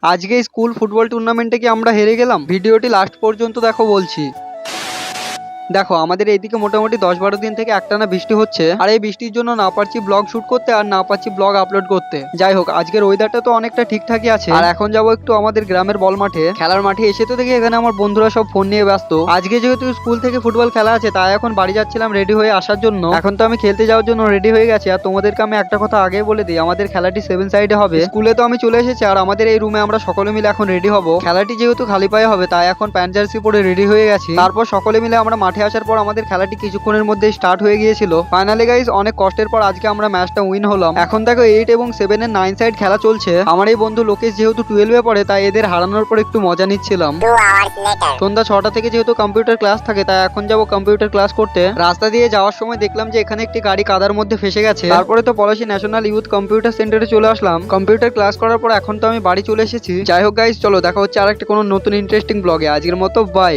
আজকে school football টুর্নামেন্টে কি আমরা হেরে গেলাম? ভিডিওটি লাস্ট পর্যন্ত দেখো বলছি। দেখো আমাদের এইদিকে মোটামুটি 10-12 দিন থেকে একটানা বৃষ্টি হচ্ছে, আর এই বৃষ্টির জন্য না পারছি ব্লগ শুট করতে আর না পারছি ব্লগ আপলোড করতে। যাই হোক, আজকের ওয়েদারটা তো অনেকটা ঠিকঠাকই আছে। আর এখন যাবো একটু আমাদের গ্রামের বল মাঠে, খেলার মাঠে এসে তো দেখি এখানে আমার বন্ধুরা সব ফোন নিয়ে ব্যস্ত। আজকে যেহেতু স্কুল থেকে ফুটবল খেলা আছে, তাই এখন বাড়ি যাচ্ছিলাম রেডি হয়ে আসার জন্য। এখন তো আমি খেলতে যাওয়ার জন্য রেডি হয়ে গেছি। আর তোমাদেরকে আমি একটা কথা আগে বলে দিই, আমাদের খেলাটি 7 সাইডে হবে। স্কুলে তো আমি চলে এসেছি, আর আমাদের এই রুমে আমরা সকলে মিলে এখন রেডি হব। খেলাটি যেহেতু খালি পায়ে হবে, তাই এখন প্যান্ট জার্সি পরে রেডি হয়ে গেছি। তারপর সকলে মিলে আমরা মাঠে আসার পর আমাদের খেলাটি কিছুক্ষণের মধ্যে স্টার্ট হয়ে গিয়েছিল। ফাইনালি গাইস, অনেক কষ্টের পর আজকে আমরা ম্যাচটা উইন হলাম। এখন দেখো 8 এবং 7 এর 9 সাইড খেলা চলছে। আমার এই বন্ধু লোকেশ যেহেতু 12 এ পড়ে, তাই এদের হারানোর পর একটু মজা নিচ্ছিলাম। সন্ধ্যা 6টা থেকে যেহেতু কম্পিউটার ক্লাস থাকে, তাই এখন যাব কম্পিউটার ক্লাস করতে। রাস্তা দিয়ে যাওয়ার সময় দেখলাম যে এখানে একটি গাড়ি কাদার মধ্যে ফেসে গেছে। তারপরে তো পলাশী ন্যাশনাল ইউথ কম্পিউটার সেন্টারে চলে আসলাম। কম্পিউটার ক্লাস করার পর এখন তো আমি বাড়ি চলে এসেছি। যাই হোক গাইস, চলো দেখা হচ্ছে আর একটা কোনো নতুন ইন্টারেস্টিং ব্লগে। আজকের মতো বাই।